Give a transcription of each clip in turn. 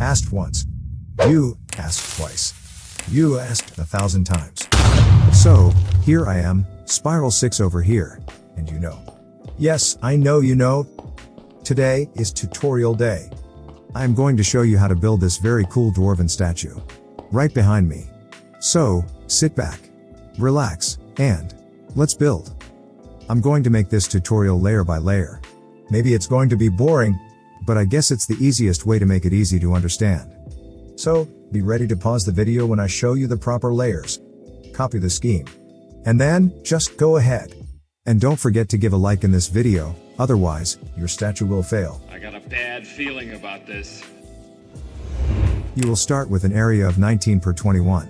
Asked once. You asked twice. You asked 1,000 times. So, here I am, Spiral 6 over here, and you know. Yes, I know you know. Today is tutorial day. I am going to show you how to build this very cool dwarven statue. Right behind me. So, sit back, relax, and let's build. I'm going to make this tutorial layer by layer. Maybe it's going to be boring, but I guess it's the easiest way to make it easy to understand. So, be ready to pause the video when I show you the proper layers. Copy the scheme. And then, just go ahead. And don't forget to give a like in this video, otherwise, your statue will fail. I got a bad feeling about this. You will start with an area of 19 per 21.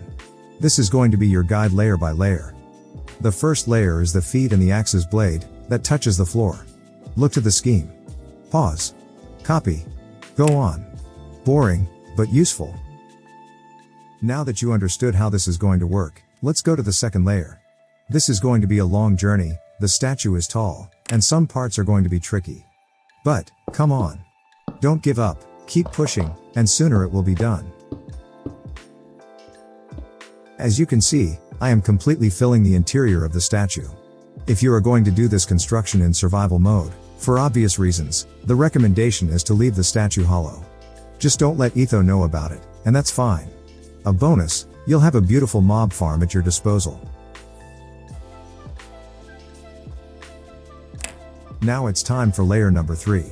This is going to be your guide layer by layer. The first layer is the feet and the axe's blade, that touches the floor. Look to the scheme. Pause. Copy. Go on. Boring, but useful. Now that you understood how this is going to work, let's go to the second layer. This is going to be a long journey, the statue is tall, and some parts are going to be tricky. But, come on. Don't give up, keep pushing, and sooner it will be done. As you can see, I am completely filling the interior of the statue. If you are going to do this construction in survival mode, for obvious reasons, the recommendation is to leave the statue hollow. Just don't let Etho know about it, and that's fine. A bonus, you'll have a beautiful mob farm at your disposal. Now it's time for layer number 3.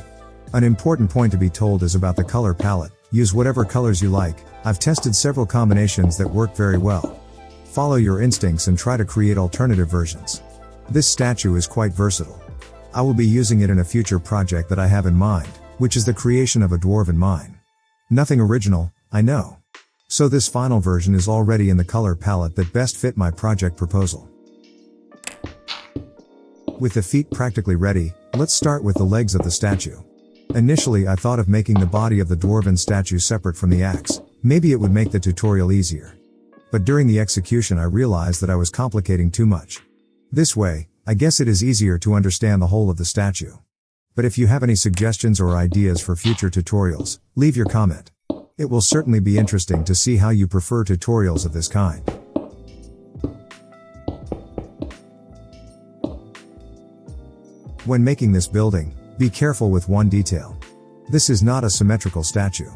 An important point to be told is about the color palette. Use whatever colors you like. I've tested several combinations that work very well. Follow your instincts and try to create alternative versions. This statue is quite versatile. I will be using it in a future project that I have in mind, which is the creation of a dwarven mine. Nothing original, I know. So this final version is already in the color palette that best fit my project proposal. With the feet practically ready, let's start with the legs of the statue. Initially I thought of making the body of the dwarven statue separate from the axe. Maybe it would make the tutorial easier. But during the execution I realized that I was complicating too much. This way, I guess it is easier to understand the whole of the statue. But if you have any suggestions or ideas for future tutorials, leave your comment. It will certainly be interesting to see how you prefer tutorials of this kind. When making this building, be careful with one detail. This is not a symmetrical statue.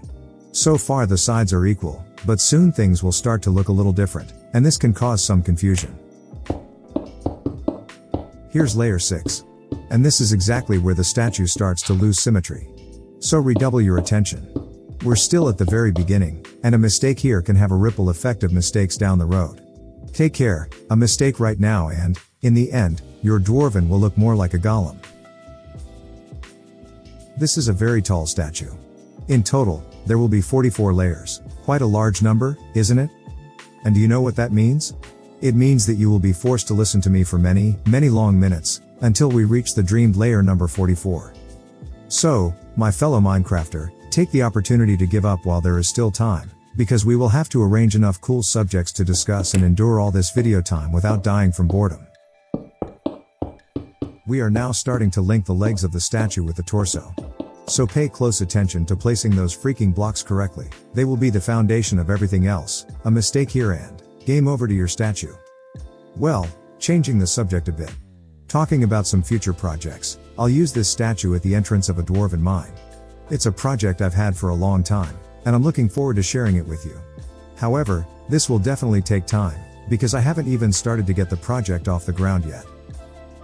So far the sides are equal, but soon things will start to look a little different, and this can cause some confusion. Here's layer 6. And this is exactly where the statue starts to lose symmetry. So redouble your attention. We're still at the very beginning, and a mistake here can have a ripple effect of mistakes down the road. Take care, a mistake right now and, in the end, your dwarven will look more like a golem. This is a very tall statue. In total, there will be 44 layers. Quite a large number, isn't it? And do you know what that means? It means that you will be forced to listen to me for many, many long minutes, until we reach the dreamed layer number 44. So, my fellow Minecrafter, take the opportunity to give up while there is still time, because we will have to arrange enough cool subjects to discuss and endure all this video time without dying from boredom. We are now starting to link the legs of the statue with the torso. So pay close attention to placing those freaking blocks correctly. They will be the foundation of everything else. A mistake here and game over to your statue. Well, changing the subject a bit. Talking about some future projects, I'll use this statue at the entrance of a dwarven mine. It's a project I've had for a long time, and I'm looking forward to sharing it with you. However, this will definitely take time, because I haven't even started to get the project off the ground yet.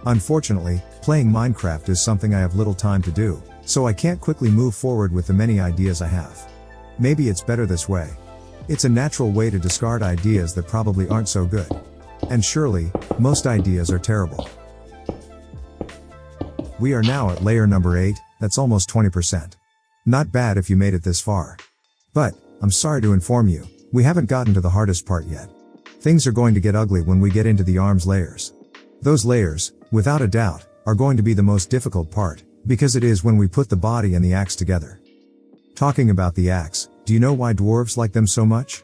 Unfortunately, playing Minecraft is something I have little time to do, so I can't quickly move forward with the many ideas I have. Maybe it's better this way. It's a natural way to discard ideas that probably aren't so good. And surely, most ideas are terrible. We are now at layer number 8, that's almost 20%. Not bad if you made it this far. But, I'm sorry to inform you, we haven't gotten to the hardest part yet. Things are going to get ugly when we get into the arms layers. Those layers, without a doubt, are going to be the most difficult part, because it is when we put the body and the axe together. Talking about the axe, do you know why dwarves like them so much?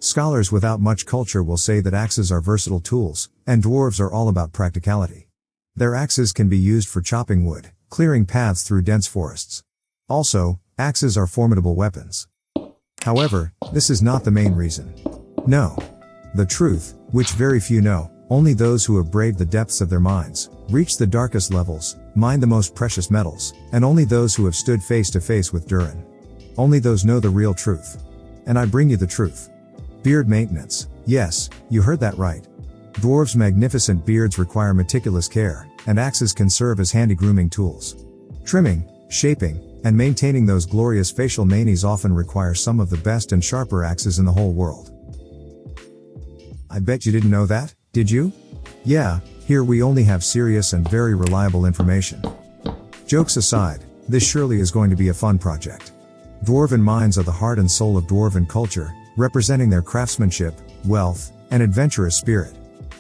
Scholars without much culture will say that axes are versatile tools, and dwarves are all about practicality. Their axes can be used for chopping wood, clearing paths through dense forests. Also, axes are formidable weapons. However, this is not the main reason. No. The truth, which very few know, only those who have braved the depths of their minds, reached the darkest levels, mined the most precious metals, and only those who have stood face to face with Durin. Only those know the real truth. And I bring you the truth. Beard maintenance. Yes, you heard that right. Dwarves' magnificent beards require meticulous care, and axes can serve as handy grooming tools. Trimming, shaping, and maintaining those glorious facial manes often require some of the best and sharper axes in the whole world. I bet you didn't know that, did you? Yeah, here we only have serious and very reliable information. Jokes aside, this surely is going to be a fun project. Dwarven mines are the heart and soul of Dwarven culture, representing their craftsmanship, wealth, and adventurous spirit.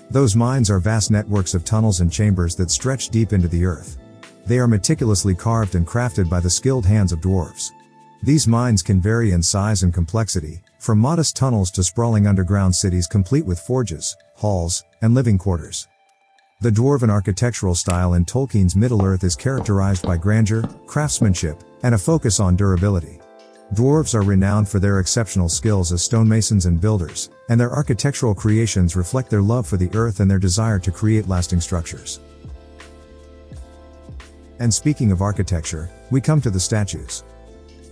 Those mines are vast networks of tunnels and chambers that stretch deep into the earth. They are meticulously carved and crafted by the skilled hands of dwarves. These mines can vary in size and complexity, from modest tunnels to sprawling underground cities complete with forges, halls, and living quarters. The Dwarven architectural style in Tolkien's Middle-earth is characterized by grandeur, craftsmanship, and a focus on durability. Dwarves are renowned for their exceptional skills as stonemasons and builders, and their architectural creations reflect their love for the earth and their desire to create lasting structures. And speaking of architecture, we come to the statues.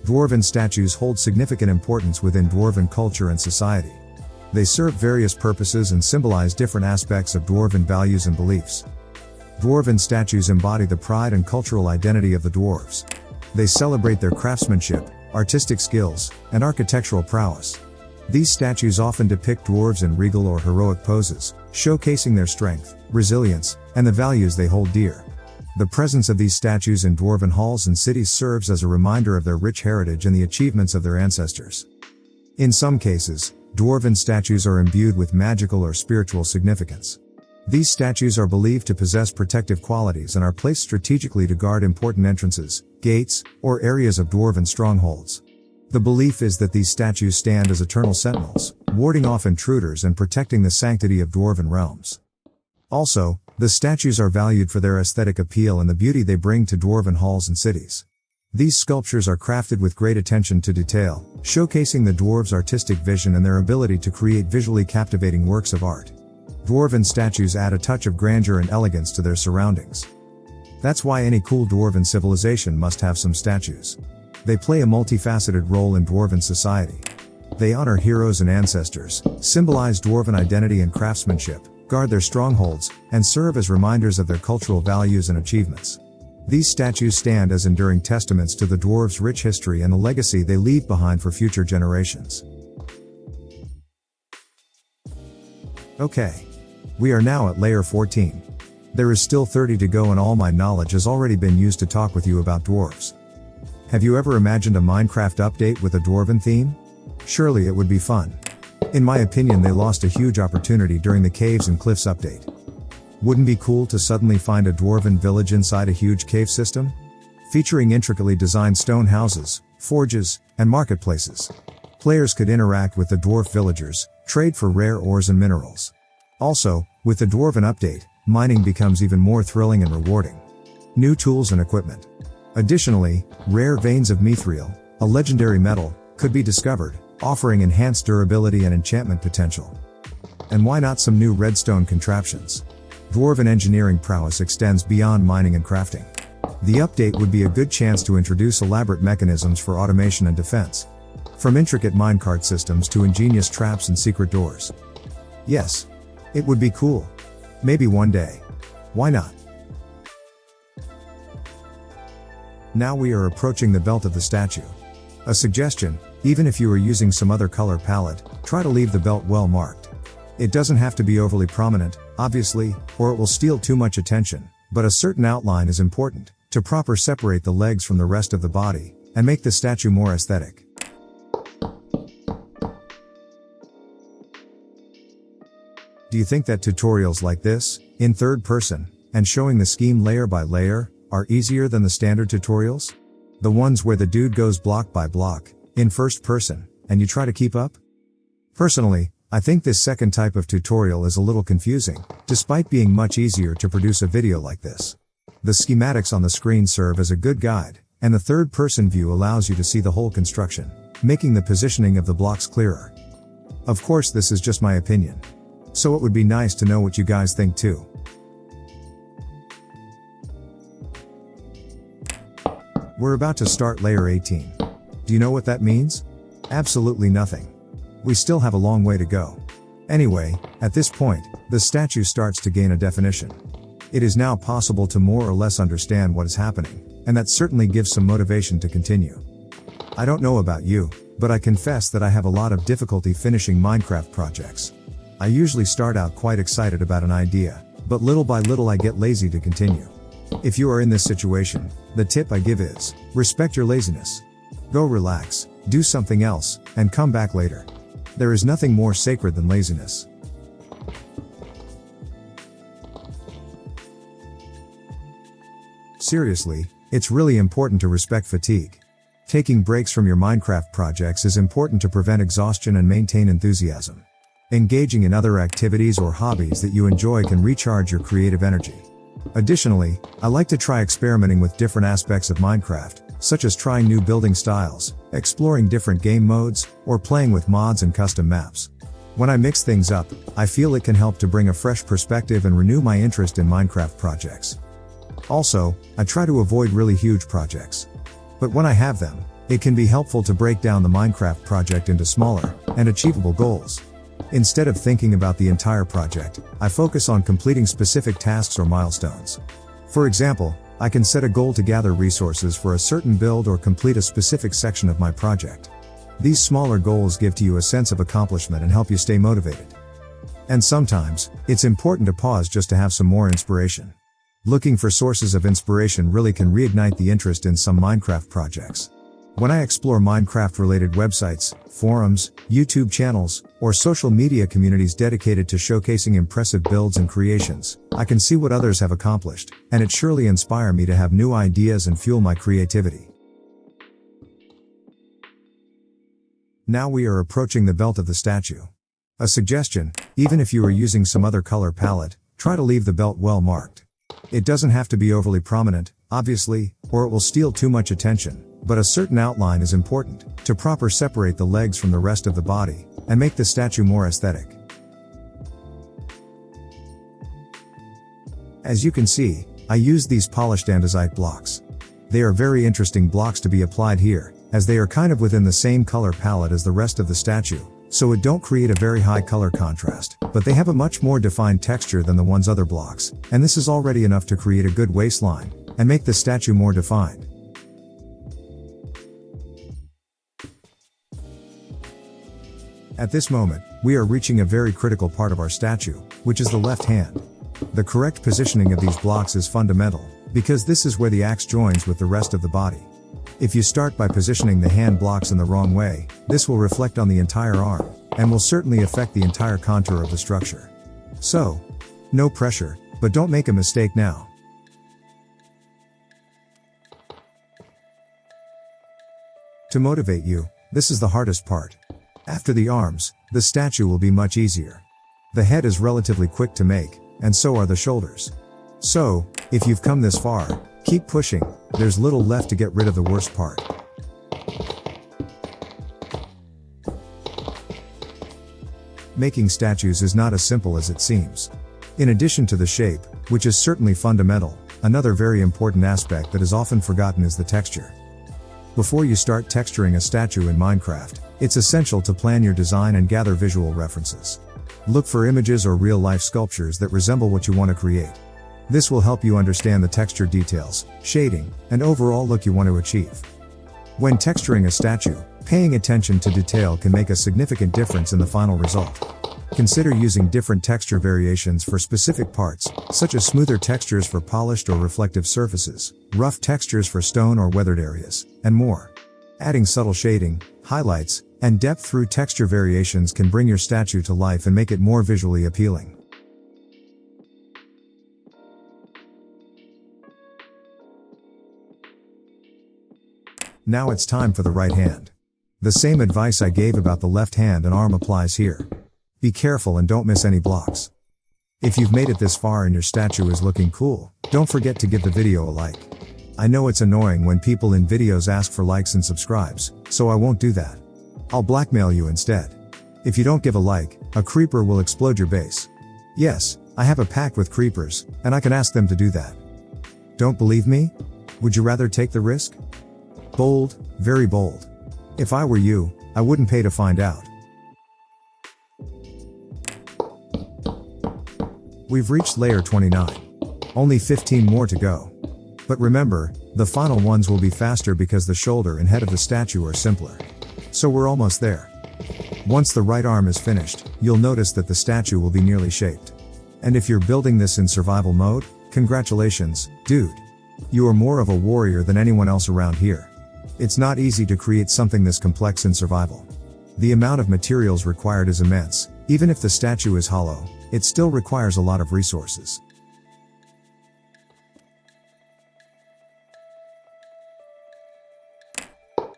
Dwarven statues hold significant importance within Dwarven culture and society. They serve various purposes and symbolize different aspects of Dwarven values and beliefs. Dwarven statues embody the pride and cultural identity of the dwarves. They celebrate their craftsmanship, artistic skills, and architectural prowess. These statues often depict dwarves in regal or heroic poses, showcasing their strength, resilience, and the values they hold dear. The presence of these statues in Dwarven halls and cities serves as a reminder of their rich heritage and the achievements of their ancestors. In some cases, Dwarven statues are imbued with magical or spiritual significance. These statues are believed to possess protective qualities and are placed strategically to guard important entrances, gates, or areas of Dwarven strongholds. The belief is that these statues stand as eternal sentinels, warding off intruders and protecting the sanctity of Dwarven realms. Also, the statues are valued for their aesthetic appeal and the beauty they bring to Dwarven halls and cities. These sculptures are crafted with great attention to detail, showcasing the dwarves' artistic vision and their ability to create visually captivating works of art. Dwarven statues add a touch of grandeur and elegance to their surroundings. That's why any cool Dwarven civilization must have some statues. They play a multifaceted role in Dwarven society. They honor heroes and ancestors, symbolize Dwarven identity and craftsmanship, guard their strongholds, and serve as reminders of their cultural values and achievements. These statues stand as enduring testaments to the dwarves' rich history and the legacy they leave behind for future generations. Okay. We are now at layer 14. There is still 30 to go and all my knowledge has already been used to talk with you about dwarves. Have you ever imagined a Minecraft update with a Dwarven theme? Surely it would be fun. In my opinion, they lost a huge opportunity during the Caves and Cliffs update. Wouldn't be cool to suddenly find a Dwarven village inside a huge cave system? Featuring intricately designed stone houses, forges, and marketplaces. Players could interact with the dwarf villagers, trade for rare ores and minerals. Also, with the Dwarven update, mining becomes even more thrilling and rewarding. New tools and equipment. Additionally, rare veins of mithril, a legendary metal, could be discovered, offering enhanced durability and enchantment potential. And why not some new redstone contraptions? Dwarven engineering prowess extends beyond mining and crafting. The update would be a good chance to introduce elaborate mechanisms for automation and defense. From intricate minecart systems to ingenious traps and secret doors. Yes. It would be cool. Maybe one day. Why not? Now we are approaching the belt of the statue. A suggestion, even if you are using some other color palette, try to leave the belt well marked. It doesn't have to be overly prominent, obviously, or it will steal too much attention, but a certain outline is important, to proper separate the legs from the rest of the body, and make the statue more aesthetic. Do you think that tutorials like this, in third person, and showing the scheme layer by layer, are easier than the standard tutorials? The ones where the dude goes block by block, in first person, and you try to keep up? Personally, I think this second type of tutorial is a little confusing, despite being much easier to produce a video like this. The schematics on the screen serve as a good guide, and the third person view allows you to see the whole construction. making the positioning of the blocks clearer. Of course, this is just my opinion. So it would be nice to know what you guys think too. We're about to start layer 18. Do you know what that means? Absolutely nothing. We still have a long way to go. Anyway, at this point, the statue starts to gain a definition. It is now possible to more or less understand what is happening, and that certainly gives some motivation to continue. I don't know about you, but I confess that I have a lot of difficulty finishing Minecraft projects. I usually start out quite excited about an idea, but little by little I get lazy to continue. If you are in this situation, the tip I give is, respect your laziness. Go relax, do something else, and come back later. There is nothing more sacred than laziness. Seriously, it's really important to respect fatigue. Taking breaks from your Minecraft projects is important to prevent exhaustion and maintain enthusiasm. Engaging in other activities or hobbies that you enjoy can recharge your creative energy. Additionally, I like to try experimenting with different aspects of Minecraft, such as trying new building styles, exploring different game modes, or playing with mods and custom maps. When I mix things up, I feel it can help to bring a fresh perspective and renew my interest in Minecraft projects. Also, I try to avoid really huge projects. But when I have them, it can be helpful to break down the Minecraft project into smaller and achievable goals. Instead of thinking about the entire project, I focus on completing specific tasks or milestones. For example, I can set a goal to gather resources for a certain build or complete a specific section of my project. These smaller goals give to you a sense of accomplishment and help you stay motivated. And sometimes, it's important to pause just to have some more inspiration. Looking for sources of inspiration really can reignite the interest in some Minecraft projects. When I explore Minecraft-related websites, forums, YouTube channels, or social media communities dedicated to showcasing impressive builds and creations, I can see what others have accomplished, and it surely inspires me to have new ideas and fuel my creativity. Now we are approaching the belt of the statue. A suggestion, even if you are using some other color palette, try to leave the belt well marked. It doesn't have to be overly prominent, obviously, or it will steal too much attention. But a certain outline is important, to proper separate the legs from the rest of the body, and make the statue more aesthetic. As you can see, I used these polished andesite blocks. They are very interesting blocks to be applied here, as they are kind of within the same color palette as the rest of the statue, so it don't create a very high color contrast, but they have a much more defined texture than the one's other blocks, and this is already enough to create a good waistline, and make the statue more defined. At this moment, we are reaching a very critical part of our statue, which is the left hand. The correct positioning of these blocks is fundamental, because this is where the axe joins with the rest of the body. If you start by positioning the hand blocks in the wrong way, this will reflect on the entire arm, and will certainly affect the entire contour of the structure. So, no pressure, but don't make a mistake now. To motivate you, this is the hardest part. After the arms, the statue will be much easier. The head is relatively quick to make, and so are the shoulders. So, if you've come this far, keep pushing, there's little left to get rid of the worst part. Making statues is not as simple as it seems. In addition to the shape, which is certainly fundamental, another very important aspect that is often forgotten is the texture. Before you start texturing a statue in Minecraft, it's essential to plan your design and gather visual references. Look for images or real-life sculptures that resemble what you want to create. This will help you understand the texture details, shading, and overall look you want to achieve. When texturing a statue, paying attention to detail can make a significant difference in the final result. Consider using different texture variations for specific parts, such as smoother textures for polished or reflective surfaces, rough textures for stone or weathered areas, and more. Adding subtle shading, highlights, and depth through texture variations can bring your statue to life and make it more visually appealing. Now it's time for the right hand. The same advice I gave about the left hand and arm applies here. Be careful and don't miss any blocks. If you've made it this far and your statue is looking cool, don't forget to give the video a like. I know it's annoying when people in videos ask for likes and subscribes, so I won't do that. I'll blackmail you instead. If you don't give a like, a creeper will explode your base. Yes, I have a pact with creepers, and I can ask them to do that. Don't believe me? Would you rather take the risk? Bold, very bold. If I were you, I wouldn't pay to find out. We've reached layer 29. Only 15 more to go. But remember, the final ones will be faster because the shoulder and head of the statue are simpler. So we're almost there. Once the right arm is finished, you'll notice that the statue will be nearly shaped. And if you're building this in survival mode, congratulations, dude. You are more of a warrior than anyone else around here. It's not easy to create something this complex in survival. The amount of materials required is immense. Even if the statue is hollow, it still requires a lot of resources.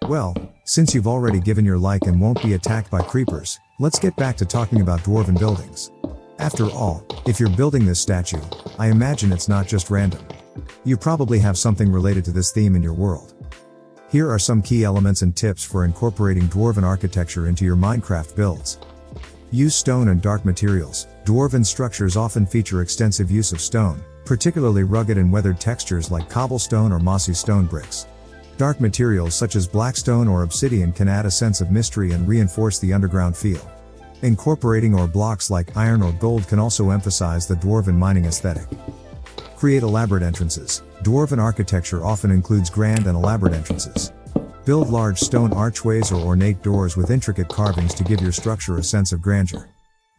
Well, since you've already given your like and won't be attacked by creepers, let's get back to talking about dwarven buildings. After all, if you're building this statue, I imagine it's not just random. You probably have something related to this theme in your world. Here are some key elements and tips for incorporating dwarven architecture into your Minecraft builds. Use stone and dark materials. Dwarven structures often feature extensive use of stone, particularly rugged and weathered textures like cobblestone or mossy stone bricks. Dark materials such as blackstone or obsidian can add a sense of mystery and reinforce the underground feel. Incorporating ore blocks like iron or gold can also emphasize the dwarven mining aesthetic. Create elaborate entrances. Dwarven architecture often includes grand and elaborate entrances. Build large stone archways or ornate doors with intricate carvings to give your structure a sense of grandeur.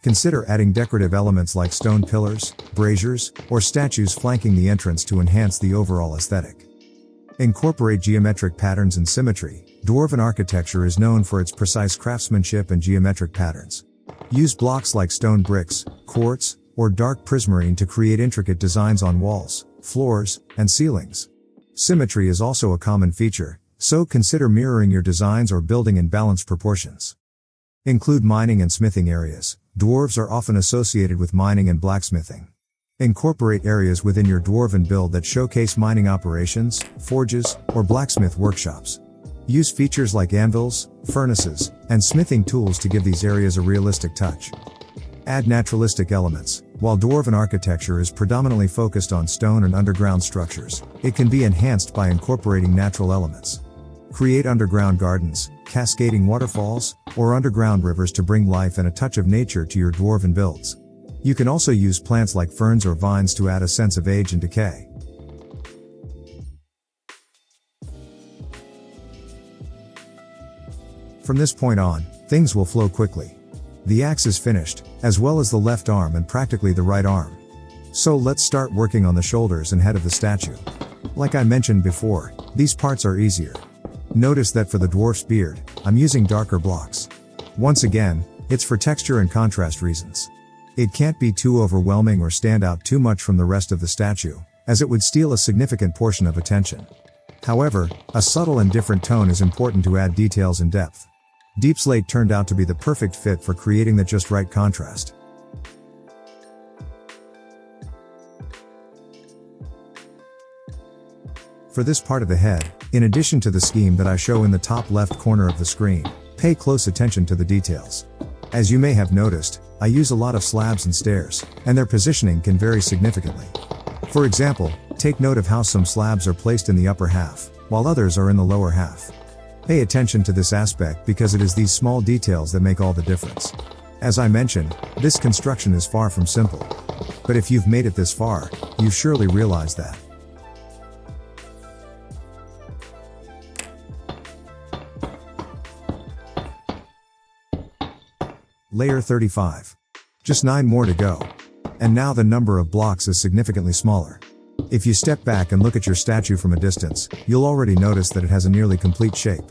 Consider adding decorative elements like stone pillars, braziers, or statues flanking the entrance to enhance the overall aesthetic. Incorporate geometric patterns and symmetry. Dwarven architecture is known for its precise craftsmanship and geometric patterns. Use blocks like stone bricks, quartz, or dark prismarine to create intricate designs on walls, floors, and ceilings. Symmetry is also a common feature, so consider mirroring your designs or building in balanced proportions. Include mining and smithing areas. Dwarves are often associated with mining and blacksmithing. Incorporate areas within your dwarven build that showcase mining operations, forges, or blacksmith workshops. Use features like anvils, furnaces, and smithing tools to give these areas a realistic touch. Add naturalistic elements. While dwarven architecture is predominantly focused on stone and underground structures, it can be enhanced by incorporating natural elements. Create underground gardens, cascading waterfalls, or underground rivers to bring life and a touch of nature to your dwarven builds. You can also use plants like ferns or vines to add a sense of age and decay. From this point on, things will flow quickly. The axe is finished, as well as the left arm and practically the right arm. So let's start working on the shoulders and head of the statue. Like I mentioned before, these parts are easier. Notice that for the dwarf's beard, I'm using darker blocks. Once again, it's for texture and contrast reasons. It can't be too overwhelming or stand out too much from the rest of the statue, as it would steal a significant portion of attention. However, a subtle and different tone is important to add details and depth. Deep slate turned out to be the perfect fit for creating the just right contrast. For this part of the head, in addition to the scheme that I show in the top left corner of the screen, pay close attention to the details. As you may have noticed, I use a lot of slabs and stairs, and their positioning can vary significantly. For example, take note of how some slabs are placed in the upper half, while others are in the lower half. Pay attention to this aspect because it is these small details that make all the difference. As I mentioned, this construction is far from simple. But if you've made it this far, you surely realize that. Layer 35. Just 9 more to go. And now the number of blocks is significantly smaller. If you step back and look at your statue from a distance, you'll already notice that it has a nearly complete shape.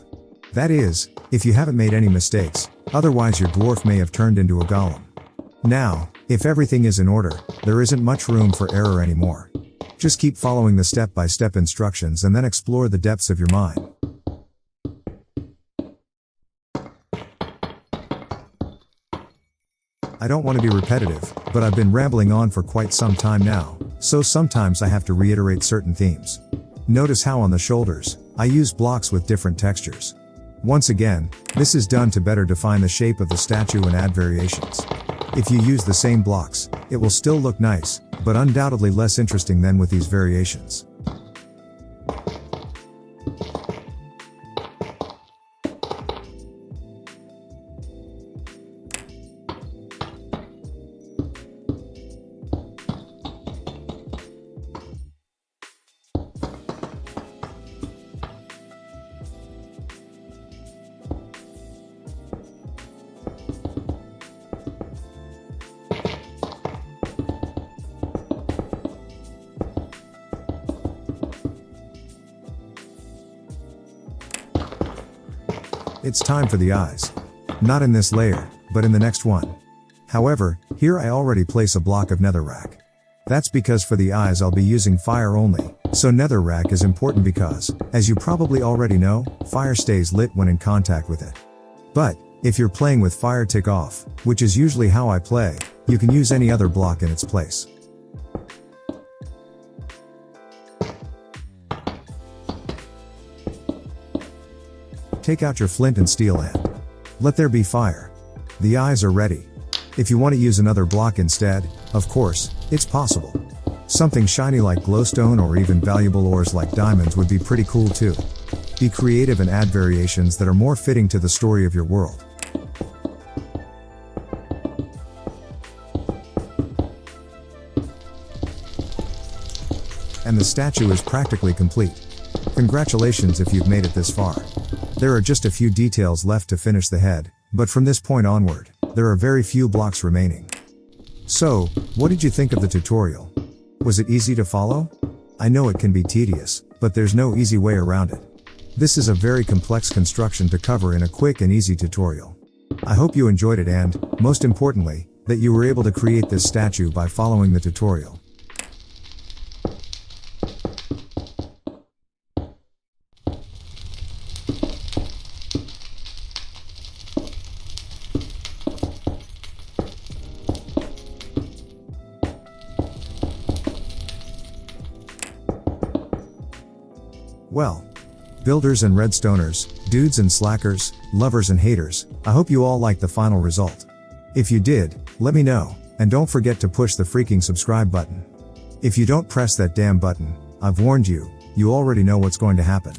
That is, if you haven't made any mistakes, otherwise your dwarf may have turned into a golem. Now, if everything is in order, there isn't much room for error anymore. Just keep following the step-by-step instructions and then explore the depths of your mind. I don't want to be repetitive, but I've been rambling on for quite some time now, so sometimes I have to reiterate certain themes. Notice how on the shoulders, I use blocks with different textures. Once again, this is done to better define the shape of the statue and add variations. If you use the same blocks, it will still look nice, but undoubtedly less interesting than with these variations. It's time for the eyes. Not in this layer, but in the next one. However, here I already place a block of netherrack. That's because for the eyes I'll be using fire only, so netherrack is important because, as you probably already know, fire stays lit when in contact with it. But, if you're playing with fire tick off, which is usually how I play, you can use any other block in its place. Take out your flint and steel and let there be fire. The eyes are ready. If you want to use another block instead, of course, it's possible. Something shiny like glowstone or even valuable ores like diamonds would be pretty cool too. Be creative and add variations that are more fitting to the story of your world. And the statue is practically complete. Congratulations if you've made it this far. There are just a few details left to finish the head, but from this point onward, there are very few blocks remaining. So, what did you think of the tutorial? Was it easy to follow? I know it can be tedious, but there's no easy way around it. This is a very complex construction to cover in a quick and easy tutorial. I hope you enjoyed it and, most importantly, that you were able to create this statue by following the tutorial. Well, builders and redstoners, dudes and slackers, lovers and haters, I hope you all liked the final result. If you did, let me know, and don't forget to push the freaking subscribe button. If you don't press that damn button, I've warned you, you already know what's going to happen.